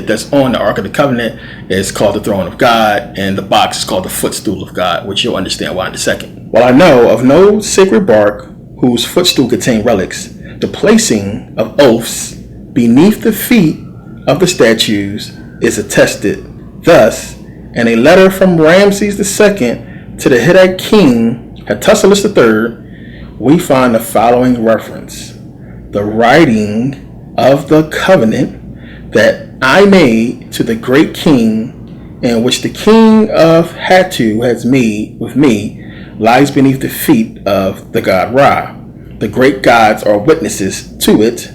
unit that's on the Ark of the Covenant is called the Throne of God, and the box is called the Footstool of God, which you'll understand why in a second. While I know of no sacred bark whose footstool contained relics, the placing of oaths beneath the feet of the statues is attested. Thus, in a letter from Ramses II to the Hittite king Hattusilus III, we find the following reference: the writing of the covenant that I made to the great king, and which the king of Hatu has made with me, lies beneath the feet of the god Ra. The great gods are witnesses to it.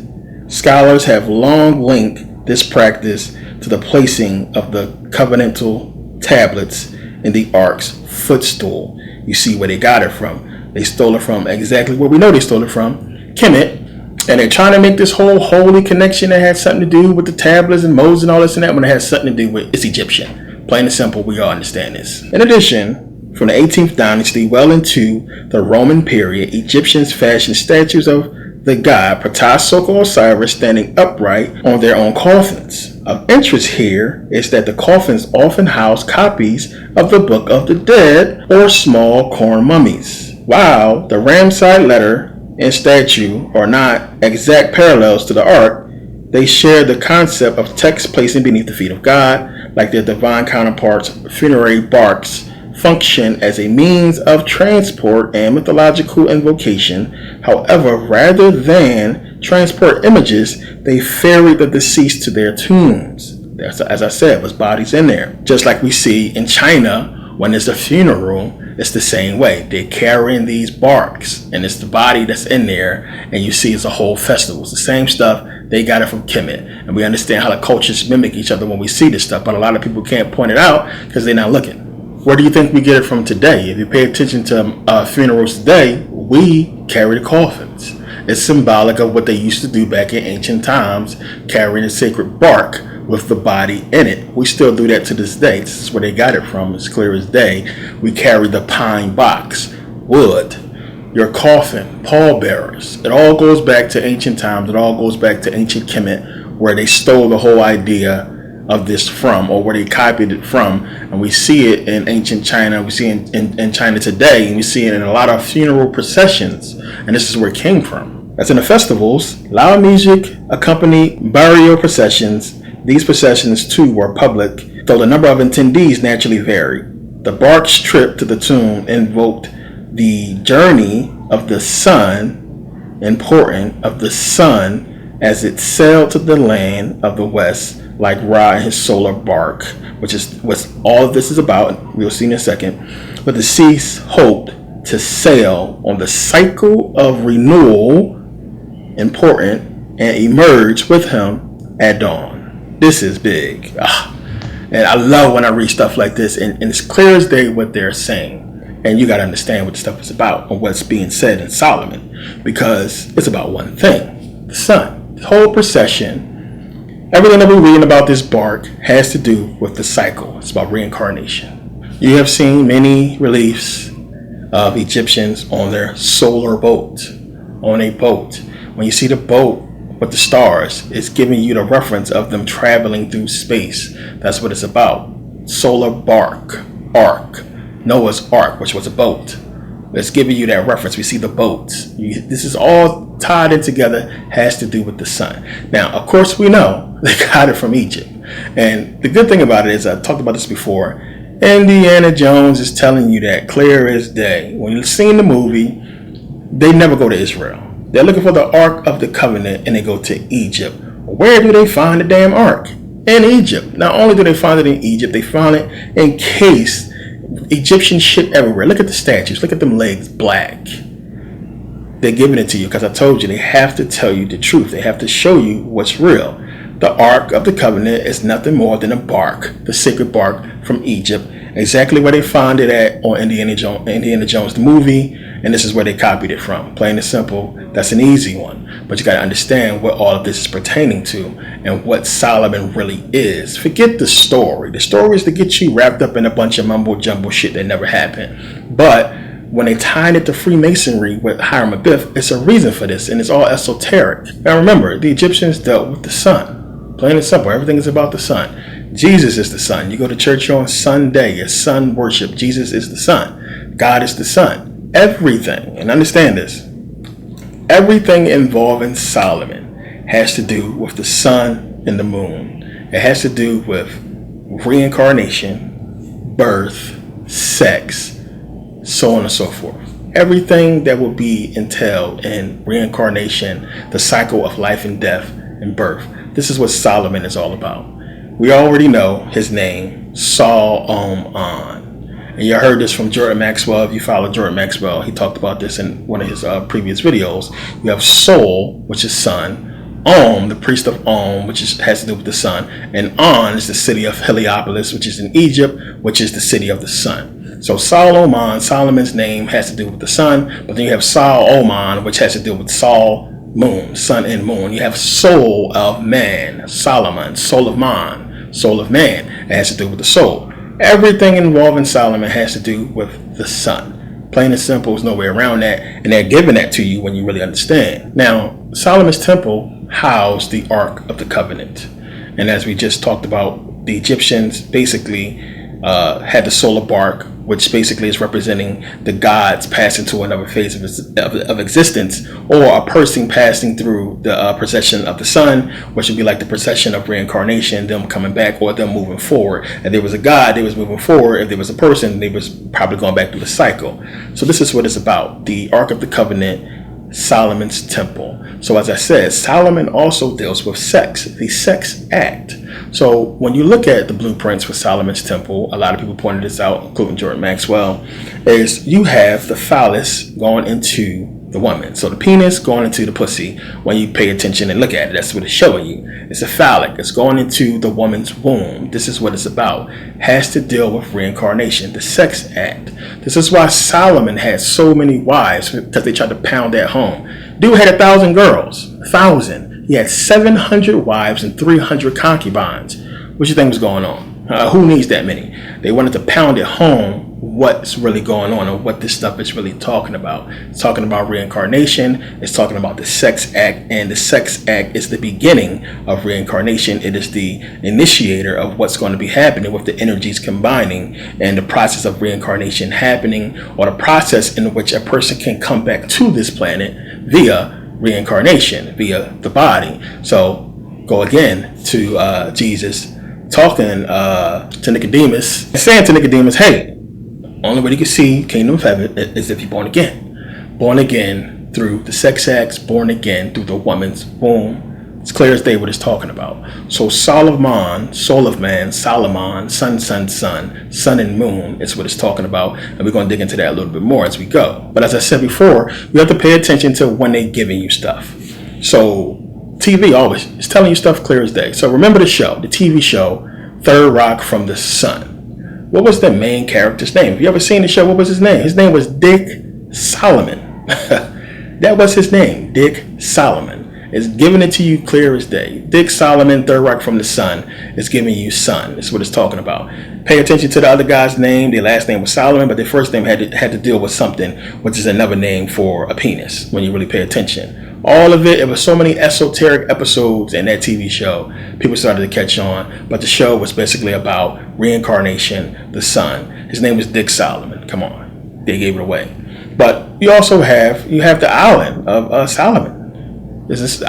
Scholars have long linked this practice to the placing of the covenantal tablets in the ark's footstool. You see where they got it from. They stole it from exactly where we know they stole it from, Kemet. And they're trying to make this whole holy connection that had something to do with the tablets and Moses and all this and that, when it has something to do with it's Egyptian. Plain and simple, we all understand this. In addition, from the 18th dynasty well into the Roman period, Egyptians fashioned statues of the god Ptah, Soko, Osiris standing upright on their own coffins. Of interest here is that the coffins often house copies of the Book of the Dead or small corn mummies. While the Ramside letter and statue are not exact parallels to the Ark, they share the concept of text placing beneath the feet of God. Like their divine counterparts, funerary barks function as a means of transport and mythological invocation. However, rather than transport images, they ferry the deceased to their tombs. That's, as I said, was bodies in there. Just like we see in China when there's a funeral, it's the same way. They're carrying these barks, and it's the body that's in there, and you see it's a whole festival. It's the same stuff. They got it from Kemet, and we understand how the cultures mimic each other when we see this stuff, but a lot of people can't point it out because they're not looking. Where do you think we get it from today? If you pay attention to funerals today, we carry the coffins. It's symbolic of what they used to do back in ancient times, carrying a sacred bark with the body in it. We still do that to this day. This is where they got it from. It's clear as day. We carry the pine box, wood, your coffin, pallbearers. It all goes back to ancient times. It all goes back to ancient Kemet, where they stole the whole idea of this from, or where they copied it from. And we see it in ancient China. We see it in China today, and we see it in a lot of funeral processions. And this is where it came from. As in the festivals, loud music accompanied burial processions. These processions too were public, though the number of attendees naturally varied. The bark's trip to the tomb invoked the journey of the sun, important of the sun, as it sailed to the land of the west, like Ra and his solar bark, which is what all of this is about. We'll see in a second. But the deceased hoped to sail on the cycle of renewal, important, and emerge with him at dawn. This is big. And I love when I read stuff like this, and it's clear as day what they're saying. And you got to understand what the stuff is about and what's being said in Solomon, because it's about one thing: the sun. The whole procession, everything that we're reading about this bark has to do with the cycle. It's about reincarnation. You have seen many reliefs of Egyptians on their solar boat, on a boat. When you see the boat with the stars, it's giving you the reference of them traveling through space. That's what it's about. Solar bark, ark, Noah's Ark, which was a boat. It's giving you that reference. We see the boats. This is all tied in together, has to do with the sun. Now, of course, we know they got it from Egypt. And the good thing about it is, I talked about this before, Indiana Jones is telling you that clear as day. When you've seen the movie, they never go to Israel. They're looking for the Ark of the Covenant, and they go to Egypt. Where do they find the damn Ark? In Egypt. Not only do they find it in Egypt, they found it encased. Egyptian shit everywhere. Look at the statues. Look at them legs, black. They're giving it to you because I told you they have to tell you the truth. They have to show you what's real. The Ark of the Covenant is nothing more than a bark, the sacred bark from Egypt. Exactly where they found it at on Indiana Jones the movie, and this is where they copied it from. Plain and simple. That's an easy one. But you got to understand what all of this is pertaining to and what Solomon really is. Forget the story. The story is to get you wrapped up in a bunch of mumbo jumbo shit that never happened. But when they tied it to Freemasonry with Hiram Abiff, it's a reason for this, and it's all esoteric. Now remember, the Egyptians dealt with the sun. Plain and simple. Everything is about the sun. Jesus is the sun. You go to church on Sunday, it's sun worship. Jesus is the sun. God is the sun. Everything, and understand this, everything involving Solomon has to do with the sun and the moon. It has to do with reincarnation, birth, sex, so on and so forth. Everything that will be entailed in reincarnation, the cycle of life and death and birth. This is what Solomon is all about. We already know his name, Sol-Om-An. And you heard this from Jordan Maxwell. If you follow Jordan Maxwell, he talked about this in one of his previous videos. You have Sol, which is sun. Om, the priest of Om, which has to do with the sun. And An is the city of Heliopolis, which is in Egypt, which is the city of the sun. So Sol-Om-An, Solomon's name, has to do with the sun. But then you have Sol-Oman, which has to do with Sol, moon, sun and moon. You have soul of man, Solomon, soul of man, soul of man. It has to do with the soul. Everything involving Solomon has to do with the sun. Plain and simple, there's no way around that. And they're giving that to you when you really understand. Now, Solomon's temple housed the Ark of the Covenant. And as we just talked about, the Egyptians basically had the solar bark, which basically is representing the gods passing to another phase of existence, or a person passing through the procession of the sun, which would be like the procession of reincarnation, them coming back or them moving forward. If there was a god, they was moving forward. If there was a person, they was probably going back through the cycle. So this is what it's about. The Ark of the Covenant, Solomon's temple. So as I said, Solomon also deals with sex, the sex act. So when you look at the blueprints for Solomon's temple, a lot of people pointed this out, including Jordan Maxwell, is you have the phallus going into the woman. So the penis going into the pussy. When you pay attention and look at it, that's what it's showing you. It's a phallic. It's going into the woman's womb. This is what it's about. Has to deal with reincarnation, the sex act. This is why Solomon had so many wives, because they tried to pound that home. Dude had 1,000 girls, 1,000. He had 700 wives and 300 concubines. What you think was going on? Who needs that many? They wanted to pound it home what's really going on and what this stuff is really talking about. It's talking about reincarnation. It's talking about the sex act, and the sex act is the beginning of reincarnation. It is the initiator of what's going to be happening with the energies combining and the process of reincarnation happening, or the process in which a person can come back to this planet via reincarnation, via the body. So go again to Jesus talking to Nicodemus and saying to Nicodemus, hey, only way you can see kingdom of heaven is if you're born again. Born again through the sex acts, born again through the woman's womb. It's clear as day what it's talking about. So Solomon, soul of man, Solomon, sun, sun and moon is what it's talking about. And we're going to dig into that a little bit more as we go. But as I said before, you have to pay attention to when they're giving you stuff. So TV always is telling you stuff clear as day. So remember the show, the TV show, Third Rock from the Sun. What was the main character's name? Have you ever seen the show? What was his name? His name was Dick Solomon. That was his name, Dick Solomon. It's giving it to you clear as day. Dick Solomon, Third Rock from the Sun, is giving you sun. That's what it's talking about. Pay attention to the other guy's name. Their last name was Solomon, but their first name had to deal with something, which is another name for a penis, when you really pay attention. All of it was so many esoteric episodes in that TV show. People started to catch on, but the show was basically about reincarnation, the sun. His name was Dick Solomon. Come on, they gave it away. But you also have the island of Solomon. There's an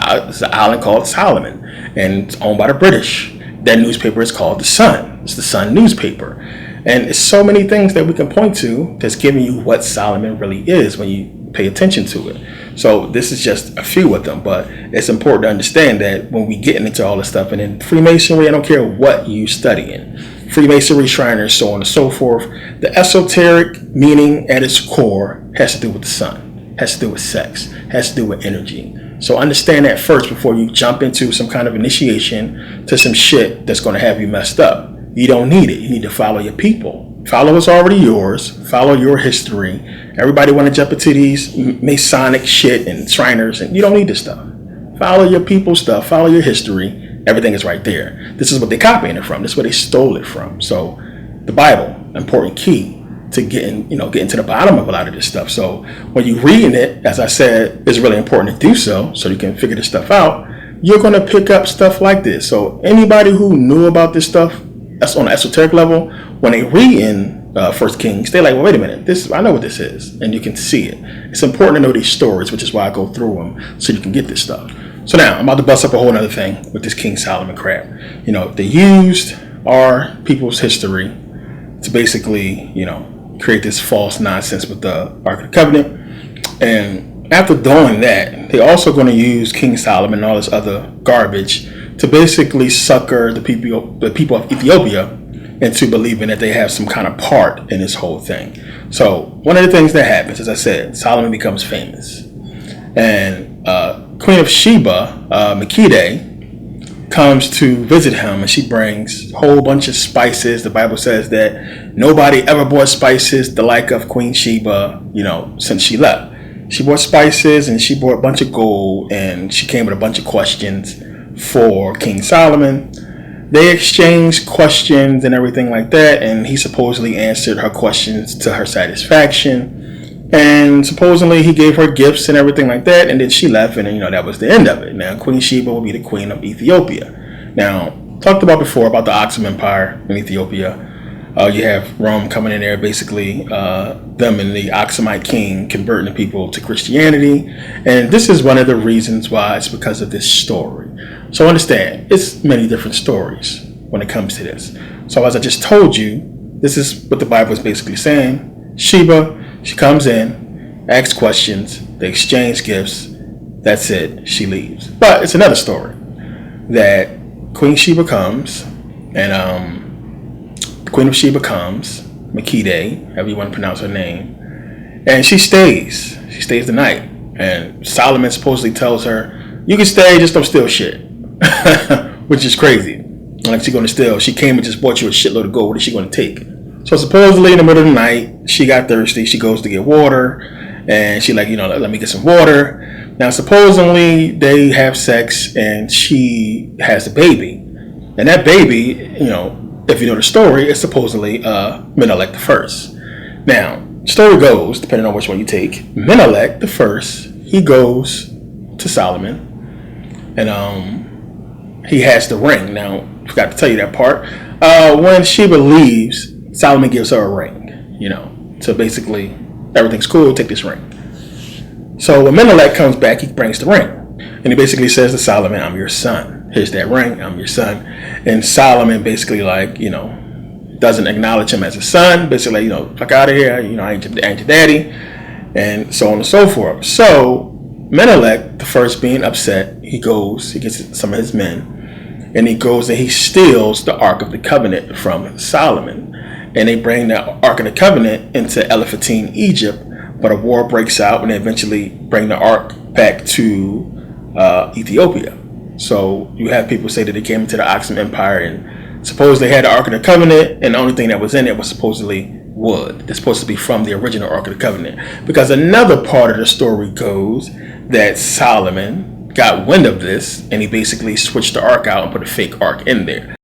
island called Solomon, and it's owned by the British. That newspaper is called The Sun. It's the Sun newspaper. And it's so many things that we can point to that's giving you what Solomon really is when you pay attention to it. So this is just a few of them, but it's important to understand that when we get into all this stuff, and in Freemasonry, I don't care what you study in, Freemasonry, Shriners, so on and so forth, the esoteric meaning at its core has to do with the sun, has to do with sex, has to do with energy. So understand that first before you jump into some kind of initiation to some shit that's going to have you messed up. You don't need it. You need to follow your people. Follow what's already yours. Follow your history. Everybody want to jump into these Masonic shit and Shriners, and you don't need this stuff. Follow your people stuff. Follow your history. Everything is right there. This is what they're copying it from. This is where they stole it from. So the Bible, important key to getting to the bottom of a lot of this stuff. So when you're reading it, as I said, it's really important to do so you can figure this stuff out. you're going to pick up stuff like this. So anybody who knew about this stuff, that's on an esoteric level, when they read in First Kings, they're like, well, wait a minute, I know what this is, and you can see it. It's important to know these stories, which is why I go through them, so you can get this stuff. So now I'm about to bust up a whole other thing with this King Solomon crap. They used our people's history to basically, create this false nonsense with the Ark of the Covenant. And after doing that, they're also going to use King Solomon and all this other garbage to basically sucker the people of Ethiopia into believing that they have some kind of part in this whole thing. So one of the things that happens, as I said, Solomon becomes famous. And Queen of Sheba, Makide, comes to visit him, and she brings a whole bunch of spices. The Bible says that nobody ever bought spices the like of Queen Sheba, since she left. She bought spices, and she bought a bunch of gold, and she came with a bunch of questions for King Solomon. They exchanged questions and everything like that, and he supposedly answered her questions to her satisfaction. And supposedly he gave her gifts and everything like that, and then she left, and that was the end of it. Now Queen Sheba will be the queen of Ethiopia. Now, talked about before about the Aksum Empire in Ethiopia. You have Rome coming in there, basically them and the Aksumite king converting the people to Christianity. And this is one of the reasons why. It's because of this story. So understand, it's many different stories when it comes to this. So as I just told you, this is what the Bible is basically saying. Sheba, she comes in, asks questions, they exchange gifts, that's it, she leaves. But it's another story that Queen Sheba comes, and the Queen of Sheba comes, Makide, however you want to pronounce her name, and she stays the night. And Solomon supposedly tells her, you can stay, just don't steal shit. Which is crazy. Like, she's going to steal. She came and just bought you a shitload of gold. What is she going to take? So supposedly in the middle of the night, she got thirsty. She goes to get water, and she let me get some water. Now supposedly they have sex, and she has a baby, and that baby, if you know the story, is supposedly Menelik the First. Now, story goes, depending on which one you take, Menelik the First, he goes to Solomon, and he has the ring. Now, I forgot to tell you that part. When Sheba leaves, Solomon gives her a ring, so basically everything's cool, take this ring. So when Menelik comes back, he brings the ring, and he basically says to Solomon, I'm your son. Here's that ring, I'm your son. And Solomon basically doesn't acknowledge him as a son, basically fuck out of here, I ain't your daddy, and so on and so forth. So Menelik, the first, being upset, he gets some of his men, and he goes and he steals the Ark of the Covenant from Solomon. And they bring the Ark of the Covenant into Elephantine, Egypt, but a war breaks out, and they eventually bring the Ark back to Ethiopia. So you have people say that they came into the Aksum Empire, and suppose they had the Ark of the Covenant, and the only thing that was in it was supposedly wood. It's supposed to be from the original Ark of the Covenant. Because another part of the story goes that Solomon got wind of this, and he basically switched the Ark out and put a fake Ark in there.